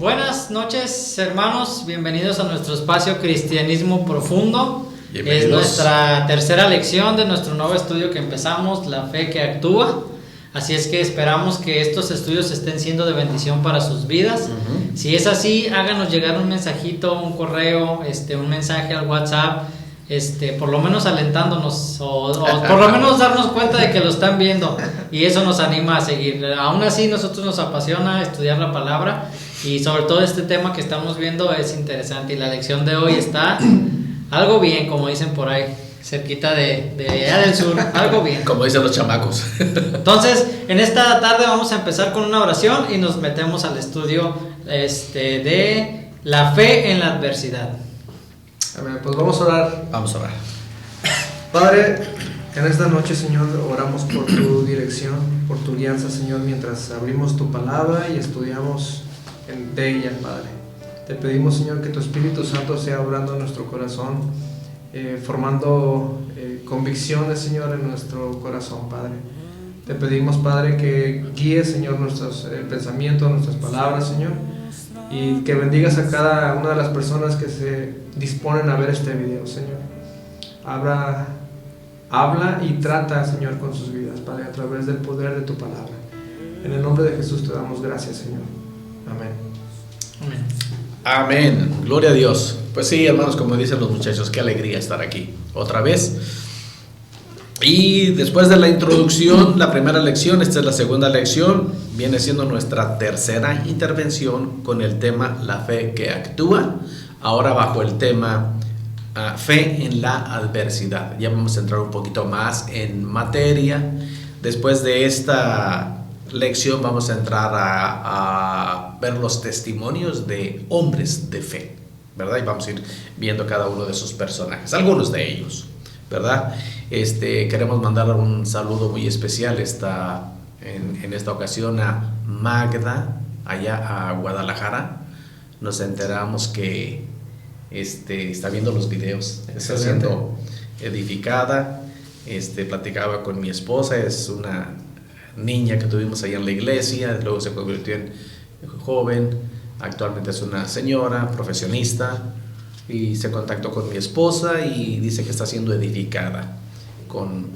Buenas noches, hermanos, bienvenidos a nuestro espacio Cristianismo Profundo. Es nuestra tercera lección de nuestro nuevo estudio que empezamos, La Fe que Actúa. Así es que esperamos que estos estudios estén siendo de bendición para sus vidas. Si es así, háganos llegar un mensajito, un correo, un mensaje al WhatsApp, por lo menos alentándonos o por lo menos darnos cuenta de que lo están viendo, y eso nos anima a seguir. Aún así, nosotros nos apasiona estudiar la palabra, y sobre todo este tema que estamos viendo es interesante, y la lección de hoy está algo bien, como dicen por ahí, cerquita de allá del sur, algo bien, como dicen los chamacos. Entonces, en esta tarde vamos a empezar con una oración y nos metemos al estudio de la fe en la adversidad. Amén. Pues vamos a orar. Vamos a orar. Padre, en esta noche, Señor, oramos por tu dirección, por tu guianza, Señor, mientras abrimos tu palabra y estudiamos de ella, Padre. Te pedimos, Señor, que tu Espíritu Santo sea obrando en nuestro corazón, formando convicciones, Señor, en nuestro corazón, Padre. Te pedimos, Padre, que guíes, Señor, nuestros pensamientos, nuestras palabras, Señor, y que bendigas a cada una de las personas que se disponen a ver este video, Señor. Habla y trata, Señor, con sus vidas, Padre, a través del poder de tu palabra. En el nombre de Jesús te damos gracias, Señor. Amén. Amén. Amén. Gloria a Dios. Pues sí, hermanos, como dicen los muchachos, qué alegría estar aquí otra vez. Y después de la introducción, la primera lección, esta es la segunda lección, viene siendo nuestra tercera intervención con el tema La Fe que Actúa, ahora bajo el tema Fe en la Adversidad. Ya vamos a entrar un poquito más en materia. Después de esta lección vamos a entrar a ver los testimonios de hombres de fe, ¿verdad? Y vamos a ir viendo cada uno de sus personajes, algunos de ellos, ¿verdad? Queremos mandar un saludo muy especial en esta ocasión a Magda, allá a Guadalajara. Nos enteramos que está viendo los videos, está siendo edificada. Platicaba con mi esposa, es una niña que tuvimos allá en la iglesia, luego se convirtió en joven, actualmente es una señora profesionista, y se contactó con mi esposa y dice que está siendo edificada con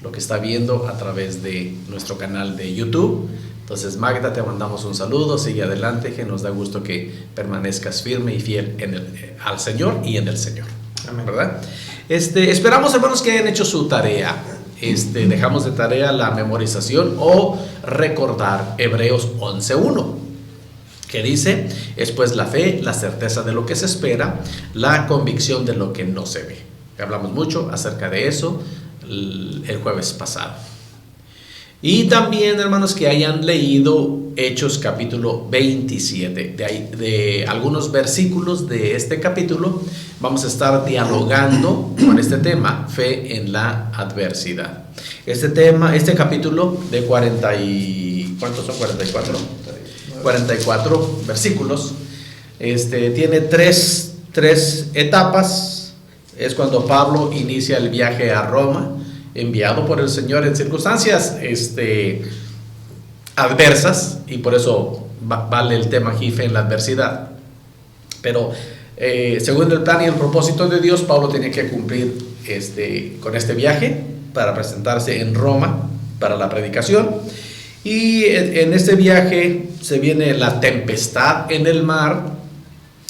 lo que está viendo a través de nuestro canal de YouTube. Entonces, Magda, te mandamos un saludo, sigue adelante, que nos da gusto que permanezcas firme y fiel al Señor y en el Señor. Amén. ¿Verdad? Esperamos, hermanos, que hayan hecho su tarea. Dejamos de tarea la memorización o recordar Hebreos 11:1, que dice: es pues la fe, la certeza de lo que se espera, la convicción de lo que no se ve. Hablamos mucho acerca de eso el jueves pasado. Y también, hermanos, que hayan leído Hechos capítulo 27. De algunos versículos de este capítulo vamos a estar dialogando con este tema, fe en la adversidad. Este capítulo de 40 y... ¿cuántos son? 44 versículos. Tiene tres etapas. Es cuando Pablo inicia el viaje a Roma, enviado por el Señor en circunstancias adversas, y por eso vale el tema aquí, fe en la adversidad. Pero según el plan y el propósito de Dios, Pablo tenía que cumplir con este viaje para presentarse en Roma para la predicación. Y en este viaje se viene la tempestad en el mar,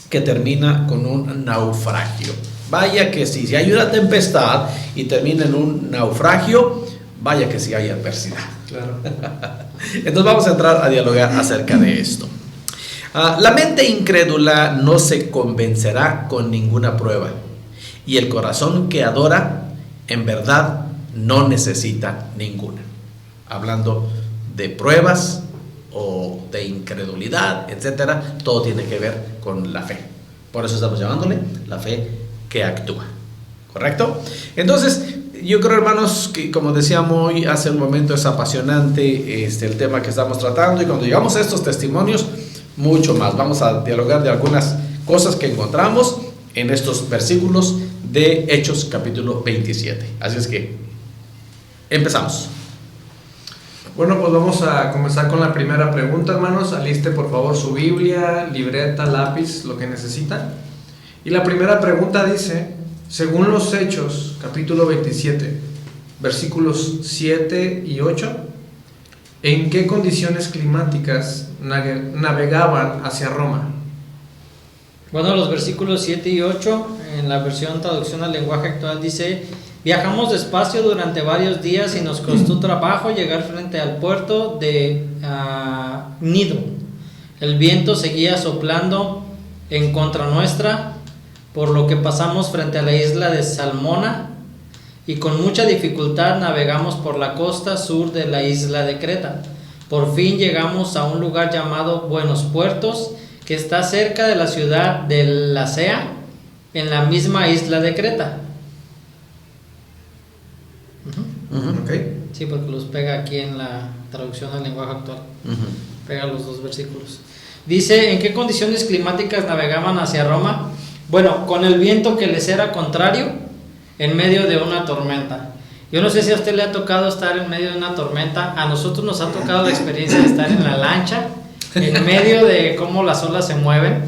que termina con un naufragio. Vaya que si hay una tempestad y termina en un naufragio, vaya que si hay adversidad. Claro. Entonces vamos a entrar a dialogar acerca de esto. La mente incrédula no se convencerá con ninguna prueba, y el corazón que adora, en verdad, no necesita ninguna. Hablando de pruebas o de incredulidad, etcétera, todo tiene que ver con la fe. Por eso estamos llamándole la fe que actúa, ¿correcto? Entonces, yo creo, hermanos, que como decíamos hoy hace un momento, es apasionante el tema que estamos tratando, y cuando llegamos a estos testimonios, mucho más. Vamos a dialogar de algunas cosas que encontramos en estos versículos de Hechos capítulo 27. Así es que empezamos. Bueno, pues vamos a comenzar con la primera pregunta, hermanos. Aliste por favor su Biblia, libreta, lápiz, lo que necesitan. Y la primera pregunta dice, según los Hechos, capítulo 27, versículos 7 y 8, ¿en qué condiciones climáticas navegaban hacia Roma? Bueno, los versículos 7 y 8, en la versión traducción al lenguaje actual dice: viajamos despacio durante varios días y nos costó trabajo llegar frente al puerto de Gnido. El viento seguía soplando en contra nuestra, por lo que pasamos frente a la isla de Salmona y con mucha dificultad navegamos por la costa sur de la isla de Creta. Por fin llegamos a un lugar llamado Buenos Puertos, que está cerca de la ciudad de Lasea, en la misma isla de Creta. Okay. Sí, porque los pega aquí en la traducción al lenguaje actual. Pega los dos versículos. Dice, ¿en qué condiciones climáticas navegaban hacia Roma? Bueno, con el viento que les era contrario, en medio de una tormenta. Yo no sé si a usted le ha tocado estar en medio de una tormenta. A nosotros nos ha tocado la experiencia de estar en la lancha, en medio de cómo las olas se mueven.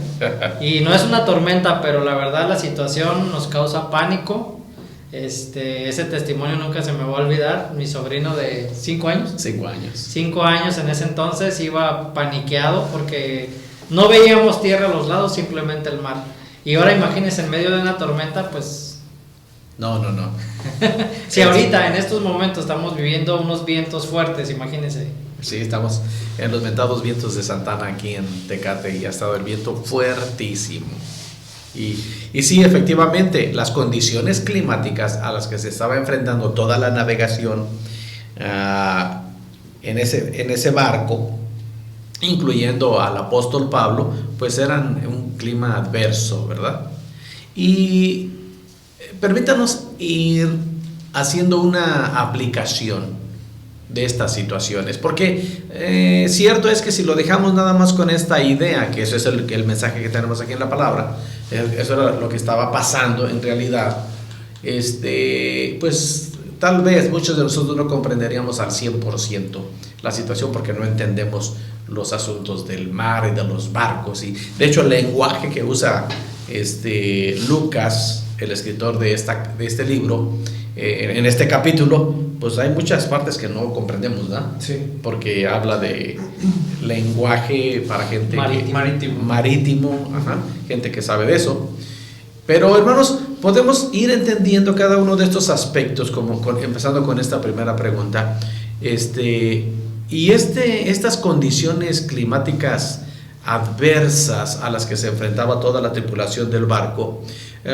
Y no es una tormenta, pero la verdad la situación nos causa pánico. Ese testimonio nunca se me va a olvidar. Mi sobrino de 5 años. 5 años. 5 años en ese entonces iba paniqueado porque no veíamos tierra a los lados, simplemente el mar. Y ahora imagínense en medio de una tormenta, pues... No. Si ahorita en estos momentos estamos viviendo unos vientos fuertes, imagínense. Sí, estamos en los ventados vientos de Santana aquí en Tecate y ha estado el viento fuertísimo. Y sí, efectivamente, las condiciones climáticas a las que se estaba enfrentando toda la navegación en ese barco, incluyendo al apóstol Pablo, pues eran un clima adverso, ¿verdad? Y permítanos ir haciendo una aplicación de estas situaciones, porque cierto es que si lo dejamos nada más con esta idea, que eso es el mensaje que tenemos aquí en la palabra, eso era lo que estaba pasando en realidad, pues tal vez muchos de nosotros no comprenderíamos al 100% la situación porque no entendemos los asuntos del mar y de los barcos, y de hecho el lenguaje que usa Lucas, el escritor de este libro, en este capítulo, pues hay muchas partes que no comprendemos, ¿verdad? Sí. Porque habla de lenguaje para gente marítimo, ajá, gente que sabe de eso. Pero hermanos, podemos ir entendiendo cada uno de estos aspectos, empezando con esta primera pregunta. Estas condiciones climáticas adversas a las que se enfrentaba toda la tripulación del barco,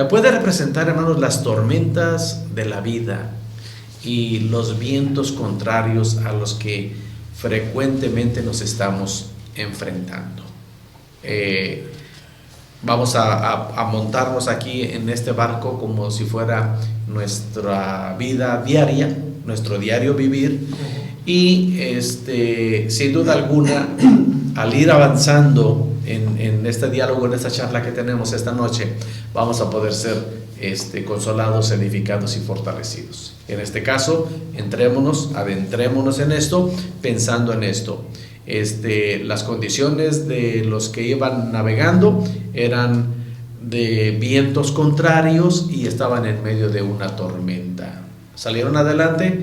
puede representar, hermanos, las tormentas de la vida y los vientos contrarios a los que frecuentemente nos estamos enfrentando. Vamos a montarnos aquí en este barco como si fuera nuestra vida diaria, nuestro diario vivir, y sin duda alguna, al ir avanzando en este diálogo, en esta charla que tenemos esta noche, vamos a poder ser consolados, edificados y fortalecidos. En este caso, adentrémonos en esto, pensando en esto. Las condiciones de los que iban navegando eran de vientos contrarios y estaban en medio de una tormenta. ¿Salieron adelante?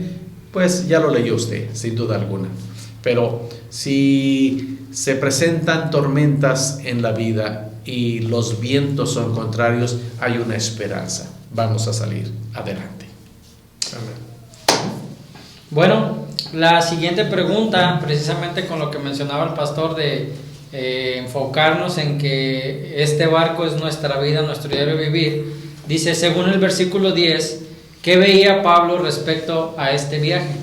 Pues ya lo leyó usted, sin duda alguna. Pero si se presentan tormentas en la vida y los vientos son contrarios, hay una esperanza. Vamos a salir adelante. Amén. Bueno, la siguiente pregunta, precisamente con lo que mencionaba el pastor de enfocarnos en que este barco es nuestra vida, nuestro diario vivir, dice, según el versículo 10, ¿qué veía Pablo respecto a este viaje?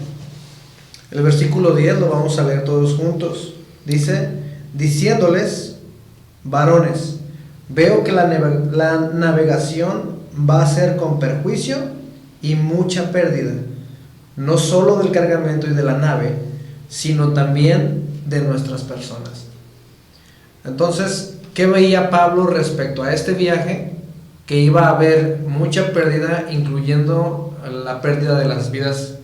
El versículo 10 lo vamos a leer todos juntos. Dice, diciéndoles, varones, veo que la navegación va a ser con perjuicio y mucha pérdida, no solo del cargamento y de la nave, sino también de nuestras personas. Entonces, ¿qué veía Pablo respecto a este viaje? Que iba a haber mucha pérdida, incluyendo la pérdida de las vidas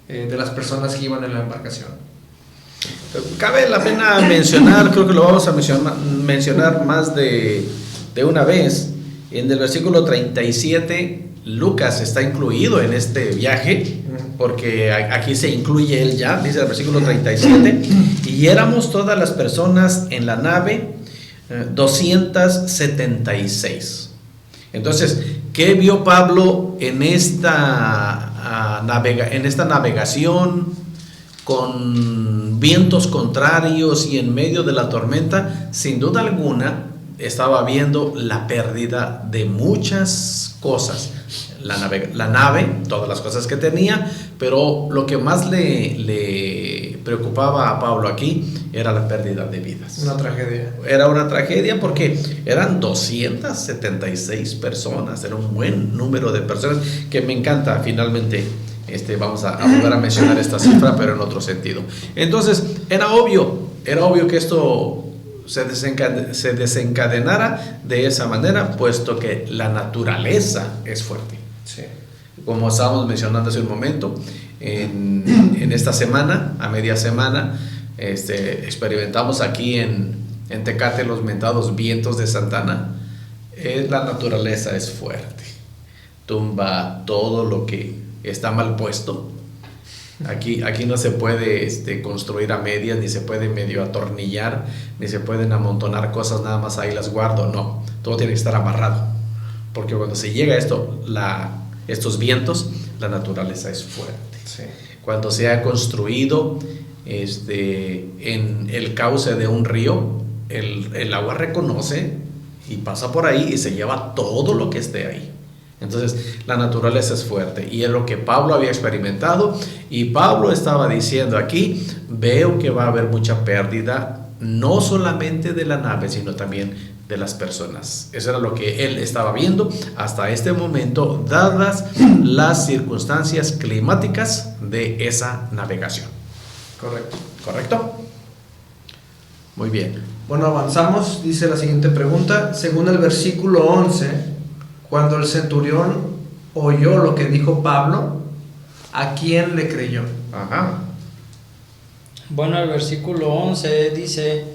de las personas que iban en la embarcación. Cabe la pena mencionar, creo que lo vamos a mencionar más de una vez. En el versículo 37, Lucas está incluido en este viaje, porque aquí se incluye él ya, dice el versículo 37, y éramos todas las personas en la nave 276. Entonces, ¿qué vio Pablo en esta navegación con vientos contrarios y en medio de la tormenta? Sin duda alguna estaba viendo la pérdida de muchas cosas. La nave, todas las cosas que tenía, pero lo que más le preocupaba a Pablo aquí era la pérdida de vidas. Una tragedia. Era una tragedia porque eran 276 personas, era un buen número de personas, que me encanta. Finalmente vamos a volver a mencionar esta cifra, pero en otro sentido. Entonces era obvio que esto se desencadenara de esa manera, puesto que la naturaleza es fuerte. Sí. Como estábamos mencionando hace un momento, en esta semana, a media semana, experimentamos aquí en Tecate los mentados vientos de Santana. La naturaleza es fuerte, tumba todo lo que está mal puesto. Aquí no se puede construir a medias, ni se puede medio atornillar, ni se pueden amontonar cosas nada más ahí las guardo. No, todo tiene que estar amarrado, porque cuando se llega a estos vientos, la naturaleza es fuerte. Sí. Cuando se ha construido en el cauce de un río, el agua reconoce y pasa por ahí y se lleva todo lo que esté ahí. Entonces la naturaleza es fuerte, y es lo que Pablo había experimentado, y Pablo estaba diciendo aquí: veo que va a haber mucha pérdida, no solamente de la nave, sino también de las personas. Eso era lo que él estaba viendo hasta este momento, dadas las circunstancias climáticas de esa navegación. ¿Correcto? Muy bien. Bueno, avanzamos. Dice la siguiente pregunta: según el versículo 11, cuando el centurión oyó lo que dijo Pablo, ¿a quién le creyó? Ajá. Bueno, el versículo 11 dice,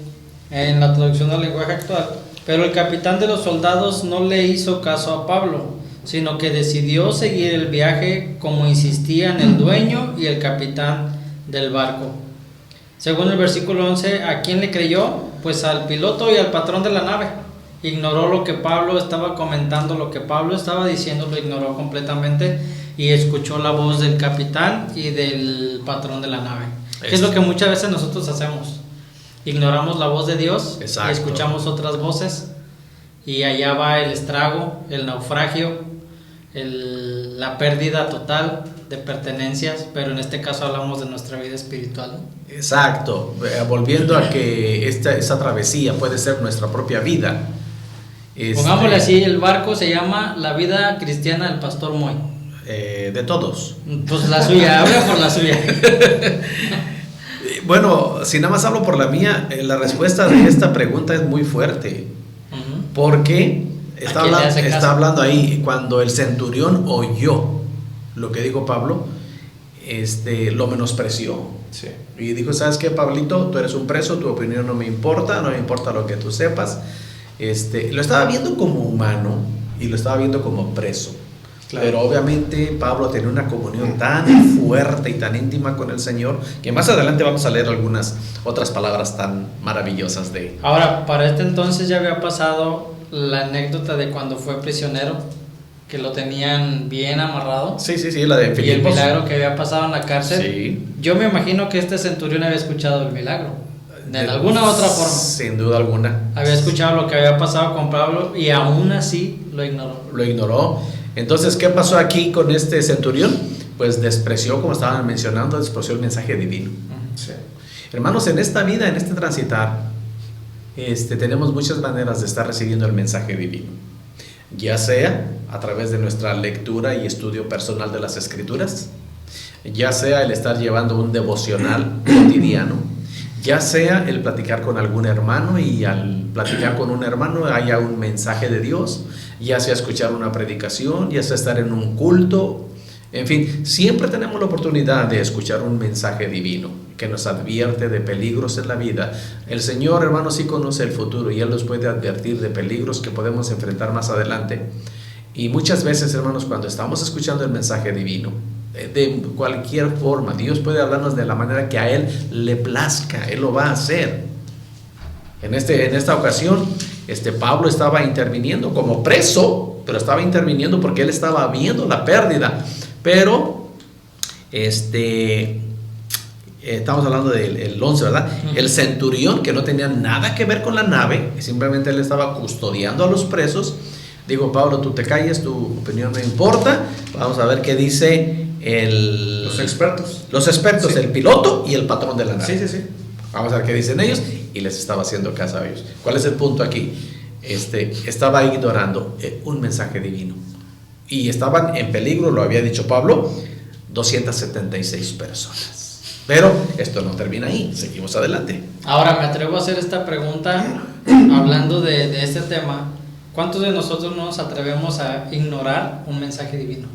en la traducción del lenguaje actual: pero el capitán de los soldados no le hizo caso a Pablo, sino que decidió seguir el viaje como insistían el dueño y el capitán del barco. Según el versículo 11, ¿a quién le creyó? Pues al piloto y al patrón de la nave. Ignoró lo que Pablo estaba comentando, lo que Pablo estaba diciendo, lo ignoró completamente y escuchó la voz del capitán y del patrón de la nave. Que es lo que muchas veces nosotros hacemos. Ignoramos la voz de Dios. Exacto. Y escuchamos otras voces, y allá va el estrago, el naufragio, la pérdida total de pertenencias, pero en este caso hablamos de nuestra vida espiritual. Exacto, volviendo a que esa travesía puede ser nuestra propia vida. Pongámosle así, el barco se llama La Vida Cristiana del Pastor Moy. De todos. Pues la suya, habla por la suya. Bueno, si nada más hablo por la mía, la respuesta de esta pregunta es muy fuerte. Porque está hablando ahí, cuando el centurión oyó lo que dijo Pablo, lo menospreció. Sí. Y dijo: ¿sabes qué, Pablito? Tú eres un preso, tu opinión no me importa lo que tú sepas. Lo estaba viendo como humano y lo estaba viendo como preso. Claro. Pero obviamente Pablo tenía una comunión tan fuerte y tan íntima con el Señor, que más adelante vamos a leer algunas otras palabras tan maravillosas de él. Ahora, para este entonces ya había pasado la anécdota de cuando fue prisionero, que lo tenían bien amarrado. Sí, la de Filipos. Y el milagro que había pasado en la cárcel. Sí. Yo me imagino que este centurión había escuchado el milagro, de alguna otra forma. Sin duda alguna. Había escuchado lo que había pasado con Pablo y aún así lo ignoró. Entonces, ¿qué pasó aquí con este centurión? Pues despreció, como estaban mencionando, despreció el mensaje divino. Sí. Hermanos, en esta vida, en este transitar, tenemos muchas maneras de estar recibiendo el mensaje divino. Ya sea a través de nuestra lectura y estudio personal de las Escrituras, ya sea el estar llevando un devocional cotidiano, ya sea el platicar con algún hermano y al platicar con un hermano haya un mensaje de Dios, ya sea escuchar una predicación, ya sea estar en un culto, en fin, siempre tenemos la oportunidad de escuchar un mensaje divino. que nos advierte de peligros en la vida. El Señor, hermanos, sí conoce el futuro y Él nos puede advertir de peligros que podemos enfrentar más adelante. Y muchas veces, hermanos, cuando estamos escuchando el mensaje divino, de cualquier forma, Dios puede hablarnos de la manera que a Él le plazca. Él lo va a hacer. En esta ocasión, Pablo estaba interviniendo como preso, pero estaba interviniendo porque él estaba viendo la pérdida. Pero estamos hablando del 11, ¿verdad? El centurión, que no tenía nada que ver con la nave, simplemente él estaba custodiando a los presos. Digo, Pablo, tú te calles, tu opinión no importa. Vamos a ver qué dice los expertos. Los expertos, sí. El piloto y el patrón de la nave. Sí. Vamos a ver qué dicen ellos, y les estaba haciendo caso a ellos. ¿Cuál es el punto aquí? Estaba ignorando un mensaje divino. Y estaban en peligro, lo había dicho Pablo, 276 personas. Pero esto no termina ahí, seguimos adelante. Ahora me atrevo a hacer esta pregunta, hablando de este tema. ¿Cuántos de nosotros no nos atrevemos a ignorar un mensaje divino?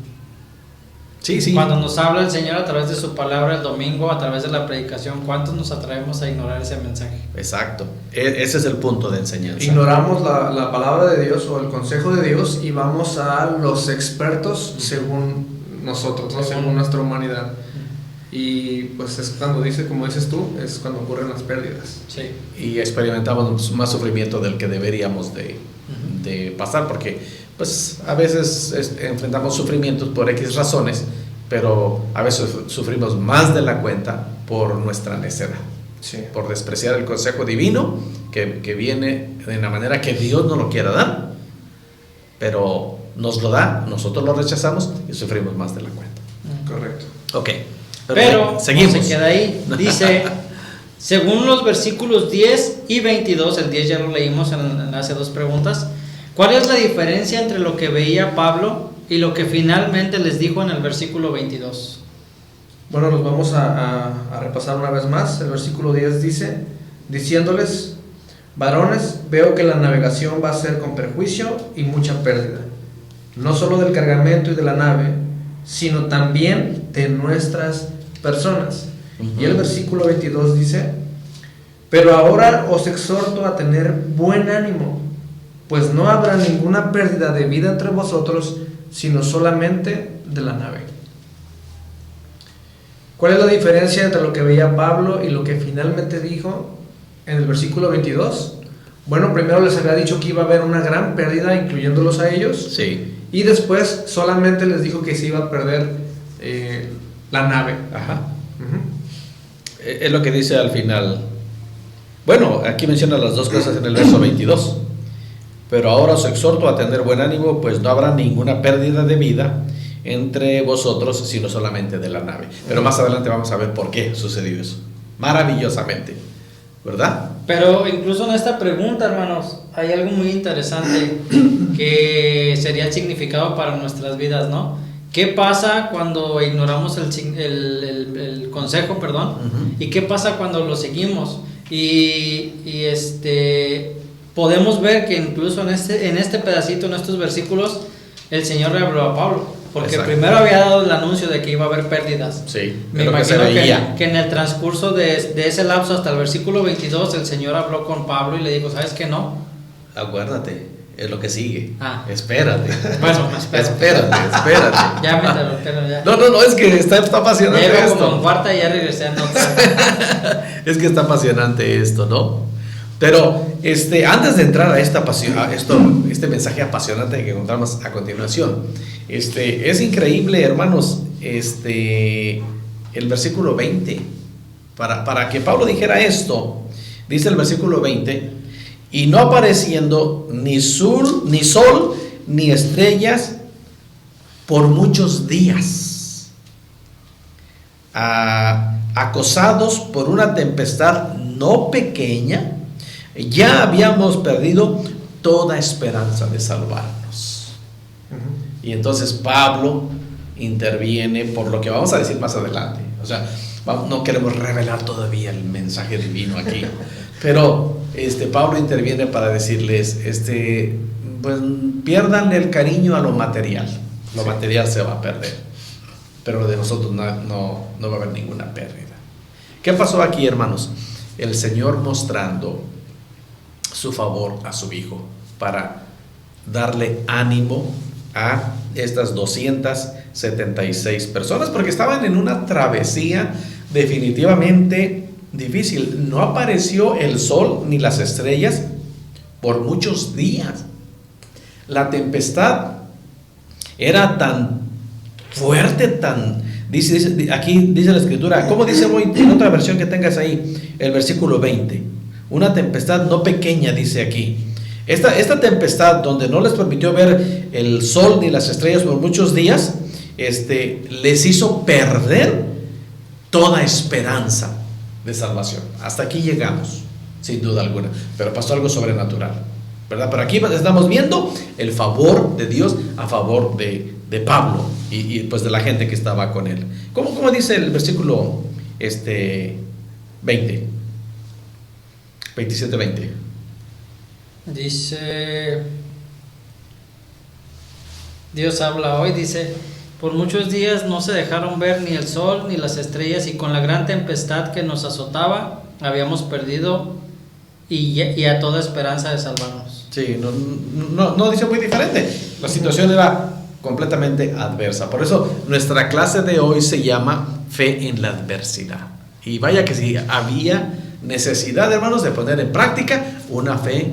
Sí. Cuando nos habla el Señor a través de su palabra el domingo, a través de la predicación, ¿cuántos nos atrevemos a ignorar ese mensaje? Exacto, ese es el punto de enseñanza. Ignoramos la palabra de Dios o el consejo de Dios y vamos a los expertos según nosotros, ¿no? Según nuestra humanidad. Y pues es cuando dice, como dices tú, es cuando ocurren las pérdidas. Sí. Y experimentamos más sufrimiento del que deberíamos de pasar, porque pues a veces enfrentamos sufrimientos por X razones, pero a veces sufrimos más de la cuenta por nuestra necedad, sí. Por despreciar el consejo divino que viene de la manera que Dios nos lo quiera dar, pero nos lo da, nosotros lo rechazamos y sufrimos más de la cuenta. Correcto. Ok, pero seguimos. No se queda ahí, dice, según los versículos 10 y 22, el 10 ya lo leímos hace dos preguntas. ¿Cuál es la diferencia entre lo que veía Pablo y lo que finalmente les dijo en el versículo 22? Bueno, los vamos a repasar una vez más. El versículo 10 dice, diciéndoles, varones, veo que la navegación va a ser con perjuicio y mucha pérdida, no solo del cargamento y de la nave, sino también de nuestras personas. Y el versículo 22 dice, pero ahora os exhorto a tener buen ánimo, pues no habrá ninguna pérdida de vida entre vosotros, sino solamente de la nave. ¿Cuál es la diferencia entre lo que veía Pablo y lo que finalmente dijo en el versículo 22? Bueno, primero les había dicho que iba a haber una gran pérdida, incluyéndolos a ellos. Sí. Y después solamente les dijo que se iba a perder la nave. Ajá. Es lo que dice al final. Bueno, aquí menciona las dos cosas en el verso 22. Pero ahora os exhorto a tener buen ánimo, pues no habrá ninguna pérdida de vida entre vosotros, sino solamente de la nave. Pero más adelante vamos a ver por qué sucedió eso. Maravillosamente, ¿verdad? Pero incluso en esta pregunta, hermanos, hay algo muy interesante que sería el significado para nuestras vidas, ¿no? ¿Qué pasa cuando ignoramos el consejo, perdón? ¿Y qué pasa cuando lo seguimos? Podemos ver que incluso en este pedacito, en estos versículos, el Señor le habló a Pablo, porque exacto. Primero había dado el anuncio de que iba a haber pérdidas. Sí, me imagino que en el transcurso de ese lapso hasta el versículo 22, el Señor habló con Pablo y le dijo, ¿sabes qué no? Acuérdate, es lo que sigue. Espérate. Bueno, espérate. Ya me interrumpieron ya. No, es que está apasionante ya esto. Como en cuarta y ya regresé a notar. Es que está apasionante esto, ¿no? Pero antes de entrar a este mensaje apasionante que encontramos a continuación, es increíble, hermanos, el versículo 20. Para que Pablo dijera esto, dice el versículo 20, y no apareciendo ni sol ni estrellas por muchos días, acosados por una tempestad no pequeña, ya habíamos perdido toda esperanza de salvarnos. Y entonces Pablo interviene por lo que vamos a decir más adelante. O sea, no queremos revelar todavía el mensaje divino aquí, pero Pablo interviene para decirles, pues pierdan el cariño a lo material. Lo material se va a perder, pero de nosotros no va a haber ninguna pérdida. ¿Qué pasó aquí, hermanos? El Señor mostrando su favor a su Hijo para darle ánimo a estas 276 personas, porque estaban en una travesía definitivamente difícil. No apareció el sol ni las estrellas por muchos días. La tempestad era tan fuerte, aquí dice la escritura, ¿cómo dice hoy en otra versión que tengas ahí? El versículo 20, una tempestad no pequeña, dice aquí. Esta tempestad, donde no les permitió ver el sol ni las estrellas por muchos días, les hizo perder toda esperanza de salvación. Hasta aquí llegamos, sin duda alguna, pero pasó algo sobrenatural, ¿verdad? Pero aquí estamos viendo el favor de Dios a favor de Pablo y pues de la gente que estaba con él. ¿Cómo dice el versículo 27-20? Dice, Dios habla hoy, dice: por muchos días no se dejaron ver ni el sol ni las estrellas, y con la gran tempestad que nos azotaba habíamos perdido y a toda esperanza de salvarnos. Sí, no dice muy diferente. La situación era completamente adversa. Por eso nuestra clase de hoy se llama Fe en la adversidad. Y vaya que sí, había necesidad, hermanos, de poner en práctica una fe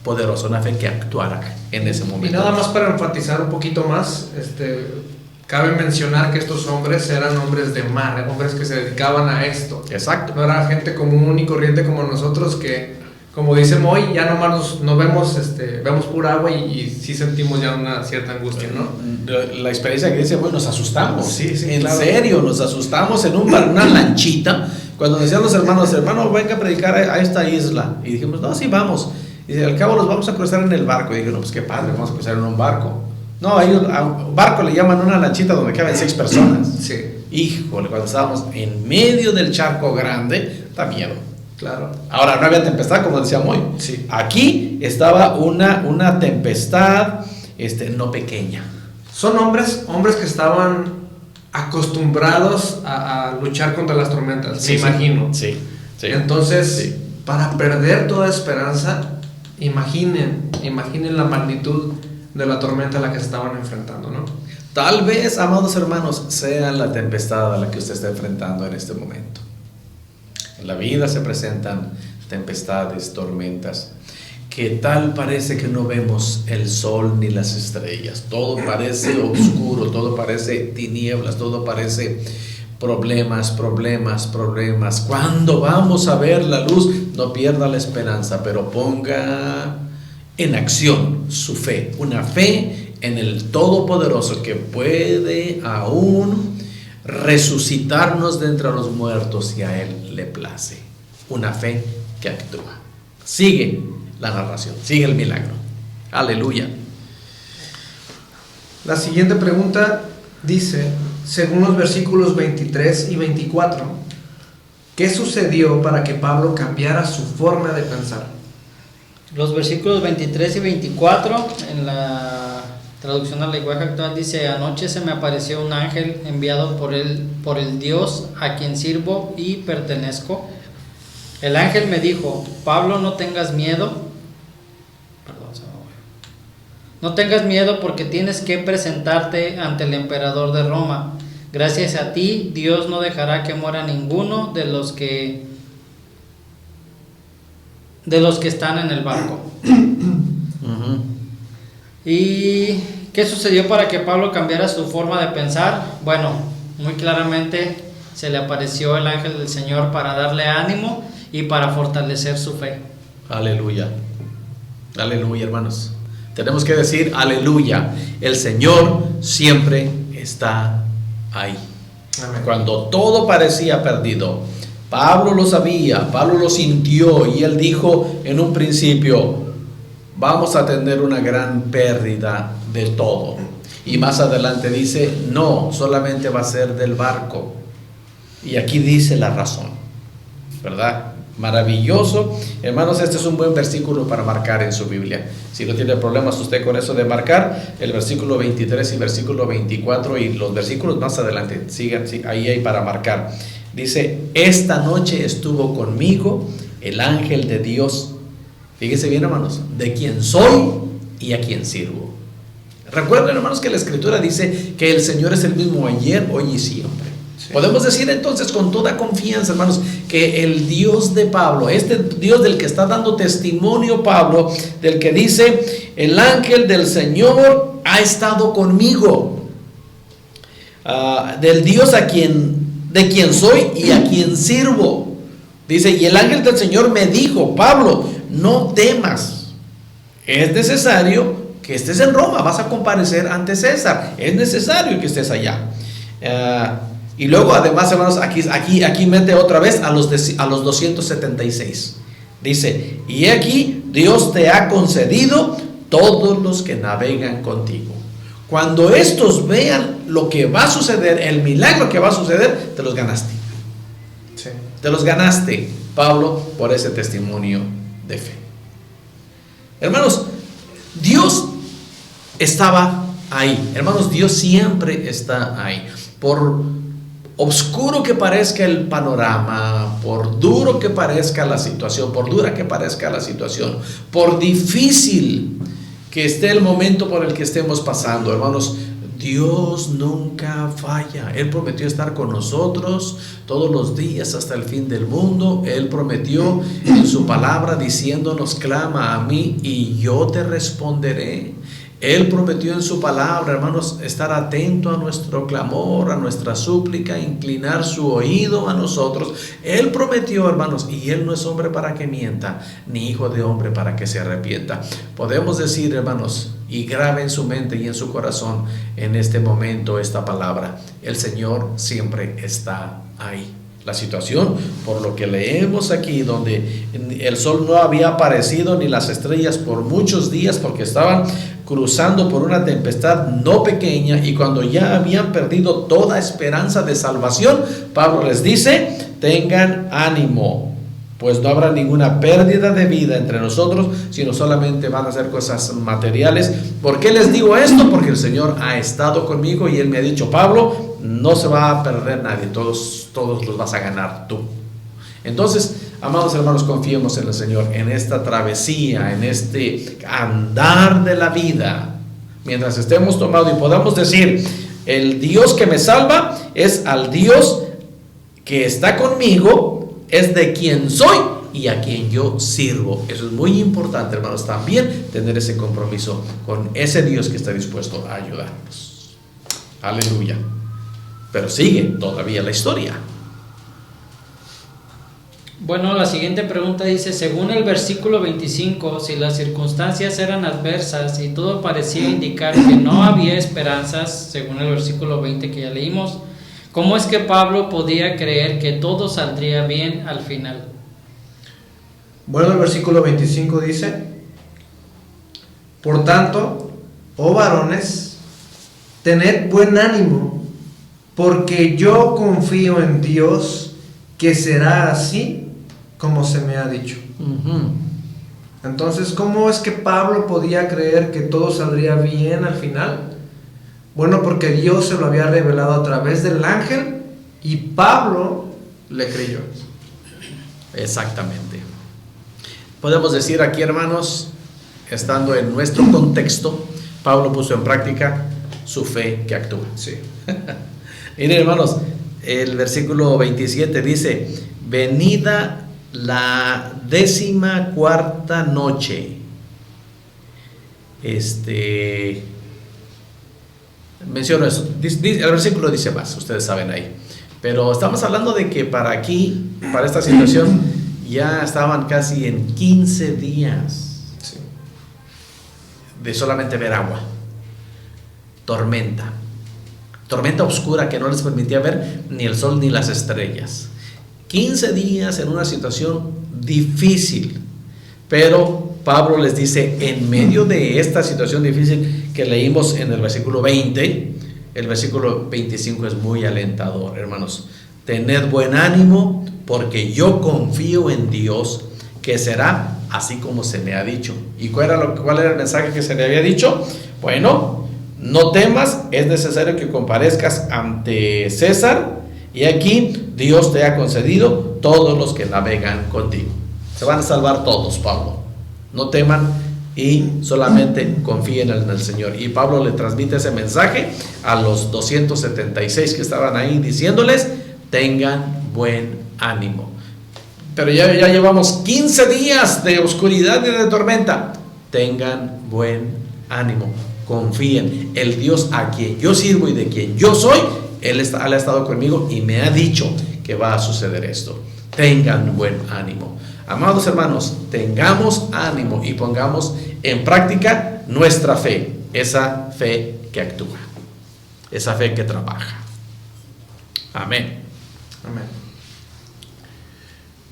poderosa, una fe que actuara en ese momento. Y nada más para enfatizar un poquito más, cabe mencionar que estos hombres eran hombres de mar, hombres que se dedicaban a esto. Exacto. No era gente común y corriente como nosotros, que, como dice Moy, ya nomás nos vemos, vemos pura agua y sí sentimos ya una cierta angustia, ¿no? La experiencia que dice, bueno, nos asustamos. Sí, en claro. serio, nos asustamos en una lanchita. Cuando decían los hermanos, hermano, venga a predicar a esta isla. Y dijimos, no, sí, vamos. Y al cabo los vamos a cruzar en el barco. Y dije, no, pues qué padre, vamos a cruzar en un barco. No, ellos a un barco le llaman una lanchita donde caben 6 personas. Sí. Híjole, cuando estábamos en medio del charco grande, da miedo. Claro. Ahora, no había tempestad, como decía Moy. Sí. Aquí estaba una tempestad no pequeña. Son hombres que estaban acostumbrados a luchar contra las tormentas, Sí, me imagino. Sí. Entonces, Sí. para perder toda esperanza, imaginen la magnitud de la tormenta a la que se estaban enfrentando, ¿no? Tal vez, amados hermanos, sea la tempestad a la que usted está enfrentando en este momento. En la vida se presentan tempestades, tormentas, que tal parece que no vemos el sol ni las estrellas. Todo parece oscuro, todo parece tinieblas, todo parece problemas. ¿Cuándo vamos a ver la luz? No pierda la esperanza, pero ponga en acción su fe, una fe en el Todopoderoso que puede aún resucitarnos de entre los muertos si a Él le place. Una fe que actúa. Sigue la narración, sigue el milagro. Aleluya. La siguiente pregunta dice, según los versículos 23 y 24, ¿qué sucedió para que Pablo cambiara su forma de pensar? Los versículos 23 y 24 en la traducción al lenguaje actual dice: anoche se me apareció un ángel enviado por el Dios a quien sirvo y pertenezco. El ángel me dijo: Pablo, no tengas miedo. No tengas miedo, porque tienes que presentarte ante el emperador de Roma. Gracias a ti, Dios no dejará que muera ninguno de los que están en el barco. ¿Y qué sucedió para que Pablo cambiara su forma de pensar? Bueno, muy claramente se le apareció el ángel del Señor para darle ánimo y para fortalecer su fe. Aleluya. Aleluya, hermanos. Tenemos que decir aleluya. El Señor siempre está ahí. Amén. Cuando todo parecía perdido, Pablo lo sabía, Pablo lo sintió, y él dijo en un principio: vamos a tener una gran pérdida de todo. Y más adelante dice: no, solamente va a ser del barco. Y aquí dice la razón, ¿verdad? Maravilloso. Hermanos, este es un buen versículo para marcar en su Biblia. Si no tiene problemas usted con eso de marcar, el versículo 23 y versículo 24 y los versículos más adelante, sigan, ahí hay para marcar. Dice, esta noche estuvo conmigo el ángel de Dios. Fíjense bien, hermanos, de quien soy y a quien sirvo. Recuerden, hermanos, que la Escritura dice que el Señor es el mismo ayer, hoy y siempre. Sí. Podemos decir entonces con toda confianza, hermanos, que el Dios de Pablo, este Dios del que está dando testimonio Pablo, del que dice, el ángel del Señor ha estado conmigo, del Dios de quien soy y a quien sirvo. Dice, y el ángel del Señor me dijo, Pablo, no temas, es necesario que estés en Roma, vas a comparecer ante César, es necesario que estés allá. Y luego además, hermanos, aquí mete otra vez a los 276. Dice, y aquí Dios te ha concedido todos los que navegan contigo. Cuando estos vean lo que va a suceder, el milagro que va a suceder, te los ganaste. Sí. Te los ganaste, Pablo, por ese testimonio de fe. Hermanos, Dios estaba ahí. Hermanos, Dios siempre está ahí. Por oscuro que parezca el panorama, por duro que parezca la situación, por dura que parezca la situación, por difícil que esté el momento por el que estemos pasando, hermanos, Dios nunca falla. Él prometió estar con nosotros todos los días hasta el fin del mundo. Él prometió en su palabra diciéndonos, clama a mí y yo te responderé. Él prometió en su palabra, hermanos, estar atento a nuestro clamor, a nuestra súplica, inclinar su oído a nosotros. Él prometió, hermanos, y Él no es hombre para que mienta, ni hijo de hombre para que se arrepienta. Podemos decir, hermanos, y grabe en su mente y en su corazón en este momento esta palabra: el Señor siempre está ahí. La situación, por lo que leemos aquí, donde el sol no había aparecido ni las estrellas por muchos días, porque estaban cruzando por una tempestad no pequeña, y cuando ya habían perdido toda esperanza de salvación, Pablo les dice: tengan ánimo, pues no habrá ninguna pérdida de vida entre nosotros, sino solamente van a hacer cosas materiales. ¿Por qué les digo esto? Porque el Señor ha estado conmigo y Él me ha dicho: Pablo, no se va a perder nadie, todos los vas a ganar tú. Entonces, amados hermanos, confiemos en el Señor, en esta travesía, en este andar de la vida, mientras estemos tomados y podamos decir: el Dios que me salva es al Dios que está conmigo, es de quien soy y a quien yo sirvo. Eso es muy importante, hermanos, también tener ese compromiso con ese Dios que está dispuesto a ayudarnos. Aleluya. Pero sigue todavía la historia. Bueno, la siguiente pregunta dice: según el versículo 25, si las circunstancias eran adversas y todo parecía indicar que no había esperanzas, según el versículo 20 que ya leímos, ¿cómo es que Pablo podía creer que todo saldría bien al final? Bueno, el versículo 25 dice: por tanto, oh varones, tened buen ánimo, porque yo confío en Dios que será así como se me ha dicho. Entonces, ¿cómo es que Pablo podía creer que todo saldría bien al final? Bueno, porque Dios se lo había revelado a través del ángel y Pablo le creyó. Exactamente. Podemos decir aquí, hermanos, estando en nuestro contexto, Pablo puso en práctica su fe que actúa. Sí. Miren, hermanos, el versículo 27 dice: venida la 14ª noche. Menciono eso. El versículo dice más, ustedes saben ahí. Pero estamos hablando de que para esta situación, ya estaban casi en 15 días de solamente ver agua. Tormenta oscura que no les permitía ver ni el sol ni las estrellas. 15 días en una situación difícil. Pero Pablo les dice, en medio de esta situación difícil que leímos en el versículo 20, el versículo 25 es muy alentador, hermanos. Tened buen ánimo, porque yo confío en Dios, que será así como se me ha dicho. ¿Y cuál era el mensaje que se le había dicho? Bueno, no temas, es necesario que comparezcas ante César, Y aquí Dios te ha concedido todos los que navegan contigo. Se van a salvar todos, Pablo. No teman y solamente confíen en el Señor. Y Pablo le transmite ese mensaje a los 276 que estaban ahí, diciéndoles: tengan buen ánimo. Pero ya llevamos 15 días de oscuridad y de tormenta. Tengan buen ánimo, confíen. El Dios a quien yo sirvo y de quien yo soy, Él ha estado conmigo y me ha dicho que va a suceder esto. Tengan buen ánimo. Amados hermanos, tengamos ánimo y pongamos en práctica nuestra fe, esa fe que actúa, esa fe que trabaja. Amén. Amén.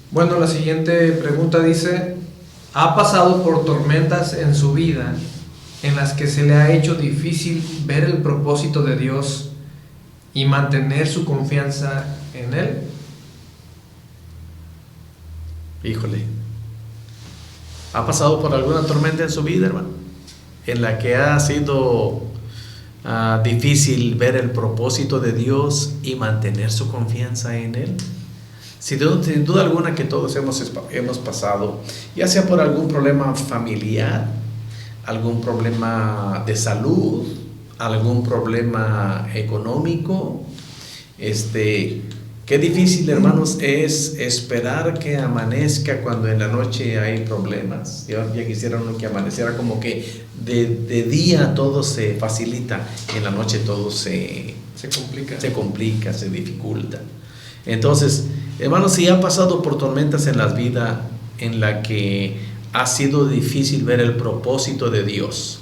Bueno, la siguiente pregunta dice: ¿ha pasado por tormentas en su vida en las que se le ha hecho difícil ver el propósito de Dios y mantener su confianza en Él? Híjole, ¿ha pasado por alguna tormenta en su vida, hermano? En la que ha sido difícil ver el propósito de Dios y mantener su confianza en Él. Sin duda alguna que todos hemos pasado, ya sea por algún problema familiar, algún problema de salud, algún problema económico. Qué difícil, hermanos, es esperar que amanezca cuando en la noche hay problemas. Ya quisiera uno que amaneciera como que de día todo se facilita, en la noche todo se complica, se dificulta. Entonces, hermanos, si han pasado por tormentas en la vida en la que ha sido difícil ver el propósito de Dios,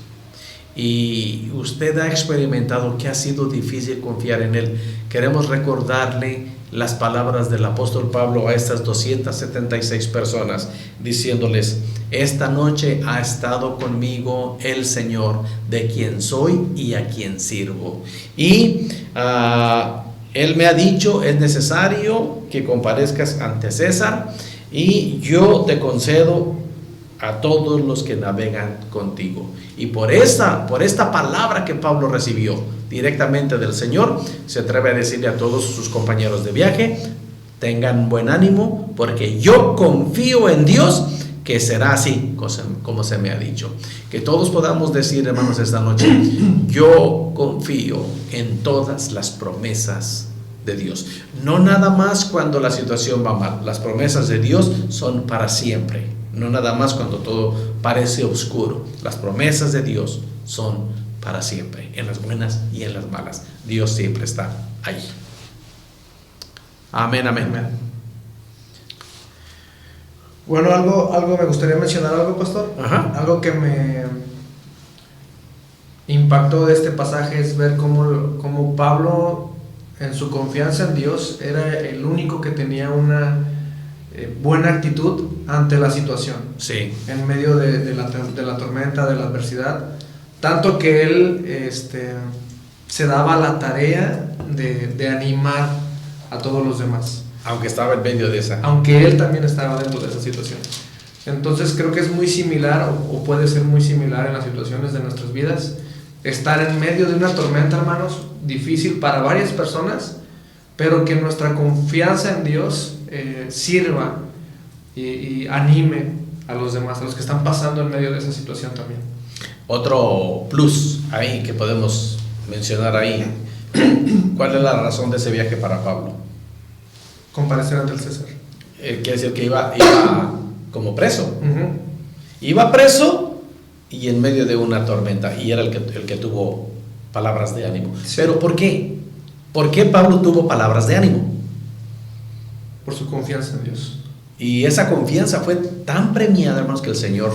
y usted ha experimentado que ha sido difícil confiar en Él, queremos recordarle las palabras del apóstol Pablo a estas 276 personas, diciéndoles: esta noche ha estado conmigo el Señor, de quien soy y a quien sirvo. Y Él me ha dicho: es necesario que comparezcas ante César, y yo te concedo a todos los que navegan contigo. Y por esta palabra que Pablo recibió directamente del Señor, se atreve a decirle a todos sus compañeros de viaje: tengan buen ánimo, porque yo confío en Dios que será así como se me ha dicho. Que todos podamos decir, hermanos, esta noche: yo confío en todas las promesas de Dios, no nada más cuando la situación va mal. Las promesas de Dios son para siempre, no nada más cuando todo parece oscuro. Las promesas de Dios son para siempre, en las buenas y en las malas. Dios siempre está ahí. Amén, amén. Amén. Bueno, algo me gustaría mencionar, algo, pastor. Ajá. Algo que me impactó de este pasaje es ver cómo Pablo, en su confianza en Dios, era el único que tenía una buena actitud ante la situación. Sí. En medio de la tormenta, de la adversidad. Tanto que él se daba la tarea de animar a todos los demás. Aunque estaba en medio de esa. Aunque él también estaba dentro de esa situación. Entonces creo que es muy similar, o puede ser muy similar en las situaciones de nuestras vidas. Estar en medio de una tormenta, hermanos, difícil para varias personas, pero que nuestra confianza en Dios sirva y anime a los demás, a los que están pasando en medio de esa situación también. Otro plus ahí que podemos mencionar ahí. ¿Cuál es la razón de ese viaje para Pablo? Comparecer ante el César. Quiere decir que iba como preso. Uh-huh. Iba preso y en medio de una tormenta, y era el que tuvo palabras de ánimo. Sí. ¿Pero por qué? ¿Por qué Pablo tuvo palabras de ánimo? Por su confianza en Dios. Y esa confianza fue tan premiada, hermanos, que el Señor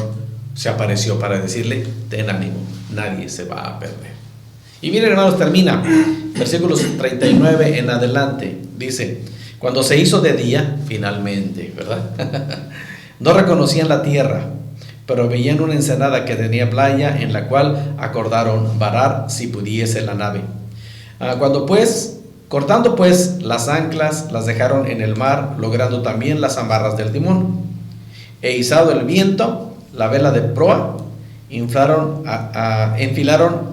se apareció para decirle: ten ánimo, nadie se va a perder. Y miren, hermanos, termina versículos 39 en adelante. Dice: cuando se hizo de día, finalmente, ¿verdad? No reconocían la tierra, pero veían una ensenada que tenía playa, en la cual acordaron varar si pudiese la nave. Cortando pues las anclas, las dejaron en el mar, logrando también las amarras del timón. E izado el viento, la vela de proa, enfilaron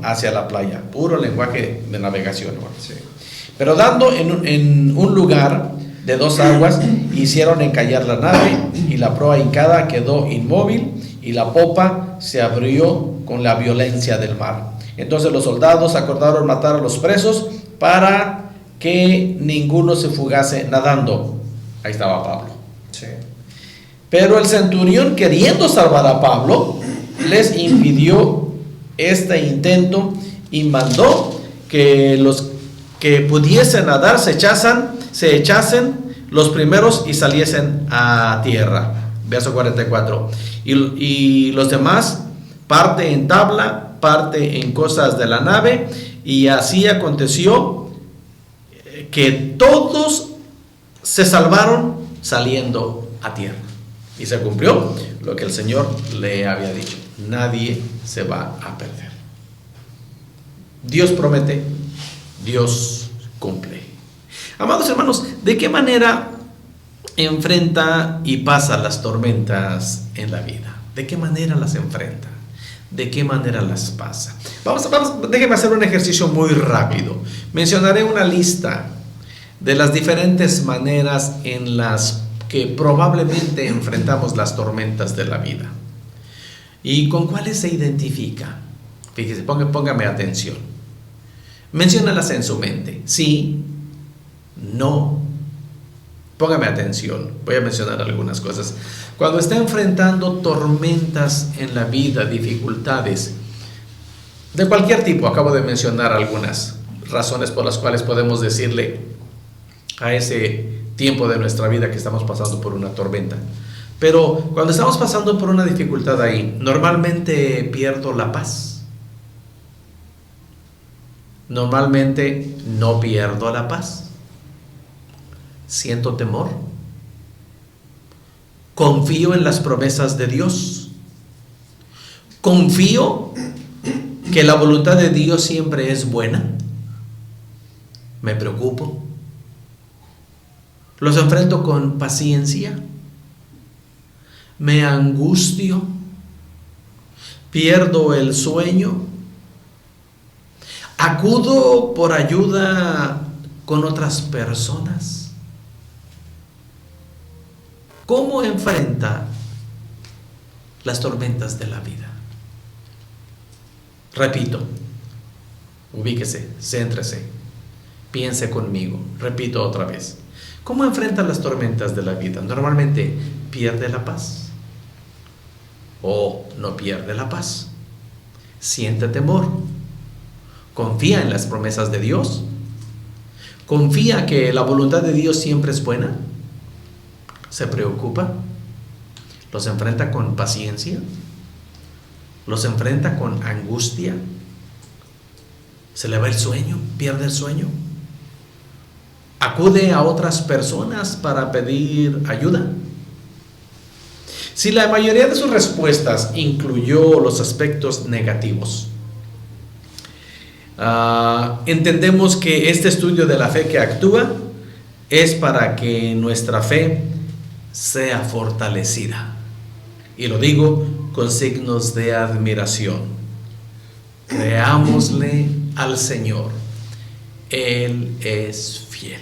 hacia la playa. Puro lenguaje de navegación, ¿no? Sí. Pero dando en un lugar de 2 aguas, hicieron encallar la nave, y la proa hincada quedó inmóvil, y la popa se abrió con la violencia del mar. Entonces los soldados acordaron matar a los presos para que ninguno se fugase nadando. Ahí estaba Pablo. Sí. Pero el centurión, queriendo salvar a Pablo, les impidió este intento y mandó que los que pudiesen nadar se echasen los primeros y saliesen a tierra. Verso 44. Y los demás, parte en tabla, parte en cosas de la nave, y así aconteció que todos se salvaron saliendo a tierra. Y se cumplió lo que el Señor le había dicho: nadie se va a perder. Dios promete, Dios cumple. Amados hermanos, ¿de qué manera enfrenta y pasa las tormentas en la vida? ¿De qué manera las enfrenta? ¿De qué manera las pasa? Déjenme hacer un ejercicio muy rápido. Mencionaré una lista de las diferentes maneras en las que probablemente enfrentamos las tormentas de la vida. ¿Y con cuáles se identifica? Fíjese, póngame atención. Menciónalas en su mente. Sí, no. Póngame atención. Voy a mencionar algunas cosas. Cuando está enfrentando tormentas en la vida, dificultades de cualquier tipo, acabo de mencionar algunas razones por las cuales podemos decirle a ese tiempo de nuestra vida que estamos pasando por una tormenta. Pero cuando estamos pasando por una dificultad ahí, normalmente pierdo la paz. Normalmente no pierdo la paz. Siento temor. Confío en las promesas de Dios. Confío que la voluntad de Dios siempre es buena. Me preocupo. Los enfrento con paciencia. Me angustio. Pierdo el sueño. Acudo por ayuda con otras personas. ¿Cómo enfrenta las tormentas de la vida? Repito, ubíquese, céntrese, piense conmigo. Repito otra vez. ¿Cómo enfrenta las tormentas de la vida? Normalmente pierde la paz o no pierde la paz. Siente temor. Confía en las promesas de Dios. Confía que la voluntad de Dios siempre es buena. Se preocupa. Los enfrenta con paciencia. Los enfrenta con angustia. Se le va el sueño, pierde el sueño. Acude a otras personas para pedir ayuda. Si la mayoría de sus respuestas incluyó los aspectos negativos, entendemos que este estudio de la fe que actúa es para que nuestra fe sea fortalecida. Y lo digo con signos de admiración. Creámosle al Señor. Él es fiel.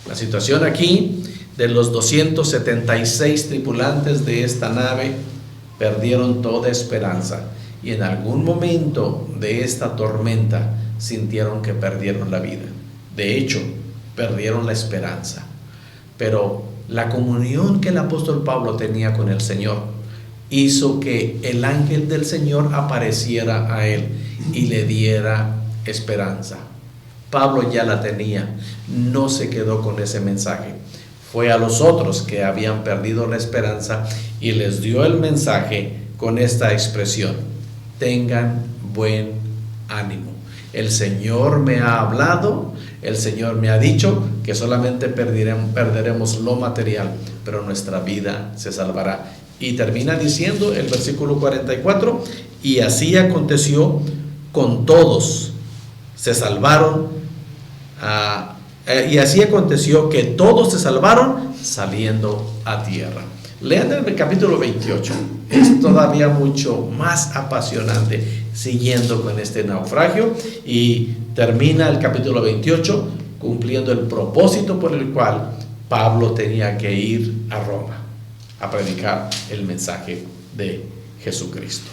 La situación aquí de los 276 tripulantes de esta nave perdieron toda esperanza, y en algún momento de esta tormenta sintieron que perdieron la vida. De hecho, perdieron la esperanza. Pero la comunión que el apóstol Pablo tenía con el Señor hizo que el ángel del Señor apareciera a él y le diera esperanza. Pablo ya la tenía, no se quedó con ese mensaje. Fue a los otros que habían perdido la esperanza y les dio el mensaje con esta expresión: tengan buen ánimo. El Señor me ha hablado, el Señor me ha dicho que solamente perderemos lo material, pero nuestra vida se salvará. Y termina diciendo el versículo 44: y así aconteció con todos, se salvaron. Y así aconteció que todos se salvaron saliendo a tierra. Lean el capítulo 28, es todavía mucho más apasionante, siguiendo con este naufragio, y termina el capítulo 28 cumpliendo el propósito por el cual Pablo tenía que ir a Roma a predicar el mensaje de Jesucristo.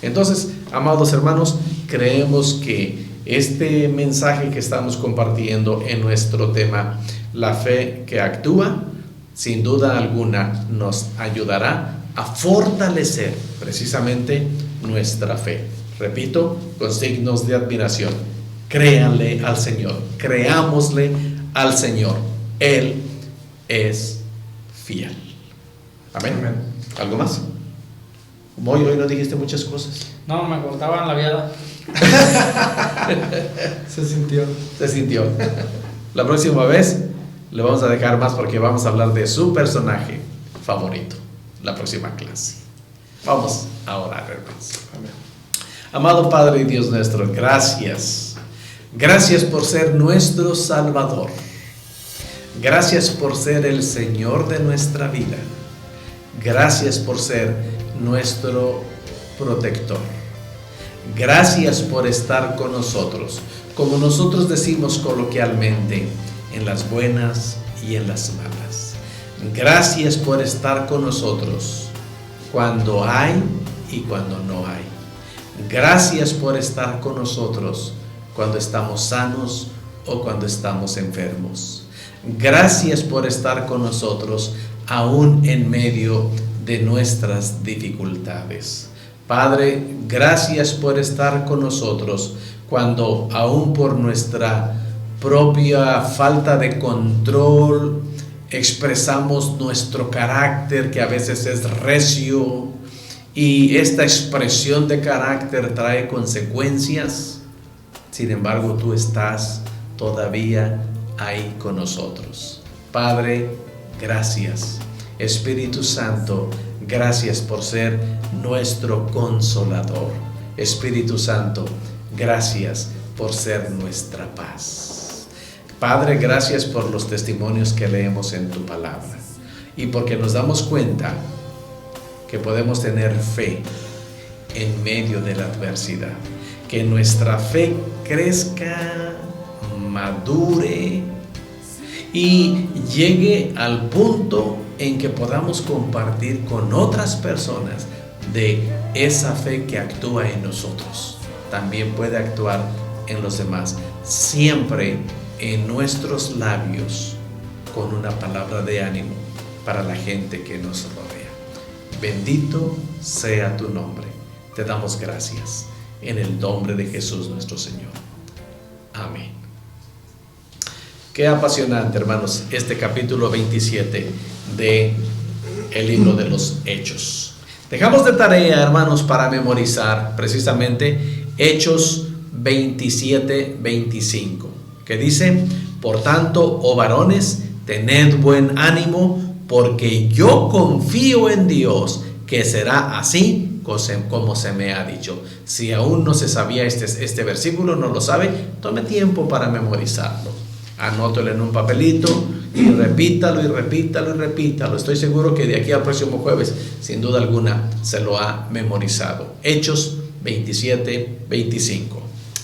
Entonces, amados hermanos, creemos que este mensaje que estamos compartiendo en nuestro tema, la fe que actúa, sin duda alguna nos ayudará a fortalecer precisamente nuestra fe. Repito, con signos de admiración: créanle al Señor, creámosle al Señor, Él es fiel. Amén. Amén. ¿Algo más? Hoy no dijiste muchas cosas. No, me cortaban la viada. Se sintió. Se sintió. La próxima vez le vamos a dejar más porque vamos a hablar de su personaje favorito la próxima clase. Vamos a orar, hermanos. Amén. Amado Padre y Dios nuestro, gracias. Gracias por ser nuestro Salvador. Gracias por ser el Señor de nuestra vida. Gracias por ser nuestro protector. Gracias por estar con nosotros, como nosotros decimos coloquialmente, en las buenas y en las malas. Gracias por estar con nosotros cuando hay y cuando no hay. Gracias por estar con nosotros cuando estamos sanos o cuando estamos enfermos. Gracias por estar con nosotros aún en medio de nuestras dificultades. Padre, gracias por estar con nosotros cuando aún por nuestra propia falta de control expresamos nuestro carácter, que a veces es recio, y esta expresión de carácter trae consecuencias. Sin embargo, tú estás todavía ahí con nosotros. Padre, gracias. Espíritu Santo, gracias por ser nuestro consolador. Espíritu Santo, gracias por ser nuestra paz. Padre, gracias por los testimonios que leemos en tu palabra y porque nos damos cuenta que podemos tener fe en medio de la adversidad, que nuestra fe crezca, madure y llegue al punto en que podamos compartir con otras personas de esa fe que actúa en nosotros. También puede actuar en los demás, siempre en nuestros labios, con una palabra de ánimo para la gente que nos rodea. Bendito sea tu nombre. Te damos gracias en el nombre de Jesús nuestro Señor. Amén. Qué apasionante, hermanos, este capítulo 27 de el libro de los Hechos. Dejamos de tarea, hermanos, para memorizar precisamente Hechos 27-25, que dice: por tanto, oh varones, tened buen ánimo, porque yo confío en Dios, que será así como se me ha dicho. Si aún no se sabía este versículo, no lo sabe, tome tiempo para memorizarlo. Anótelo en un papelito y repítalo y repítalo y repítalo. Estoy seguro que de aquí al próximo jueves, sin duda alguna, se lo ha memorizado. Hechos 27-25.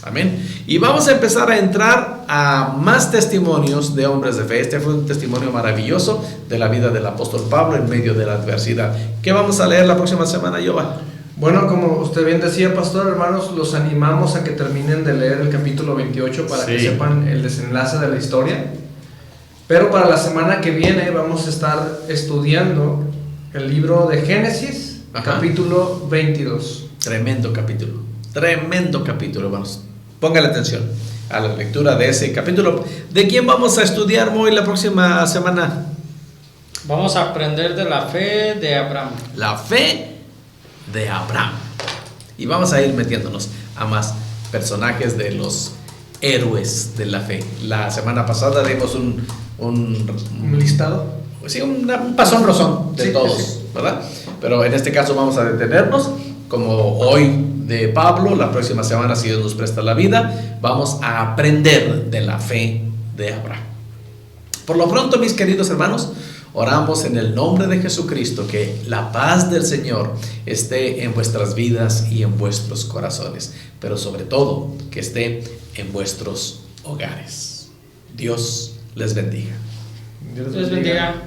Amén. Y vamos a empezar a entrar a más testimonios de hombres de fe. Este fue un testimonio maravilloso de la vida del apóstol Pablo en medio de la adversidad. ¿Qué vamos a leer la próxima semana, Yoba? Bueno, como usted bien decía, pastor, hermanos, los animamos a que terminen de leer el capítulo 28 para que sepan el desenlace de la historia. Pero para la semana que viene vamos a estar estudiando el libro de Génesis, capítulo 22. Tremendo capítulo, hermanos. Póngale atención a la lectura de ese capítulo. ¿De quién vamos a estudiar hoy la próxima semana? Vamos a aprender de la fe de Abraham. La fe de Abraham. Y vamos a ir metiéndonos a más personajes de los héroes de la fe. La semana pasada dimos un listado. Sí, un pasón rozón de todos, sí, ¿verdad? Pero en este caso vamos a detenernos, como hoy de Pablo. La próxima semana, si Dios nos presta la vida, vamos a aprender de la fe de Abraham. Por lo pronto, mis queridos hermanos, Oramos en el nombre de Jesucristo que la paz del Señor esté en vuestras vidas y en vuestros corazones, pero sobre todo que esté en vuestros hogares. Dios les bendiga. Dios les bendiga.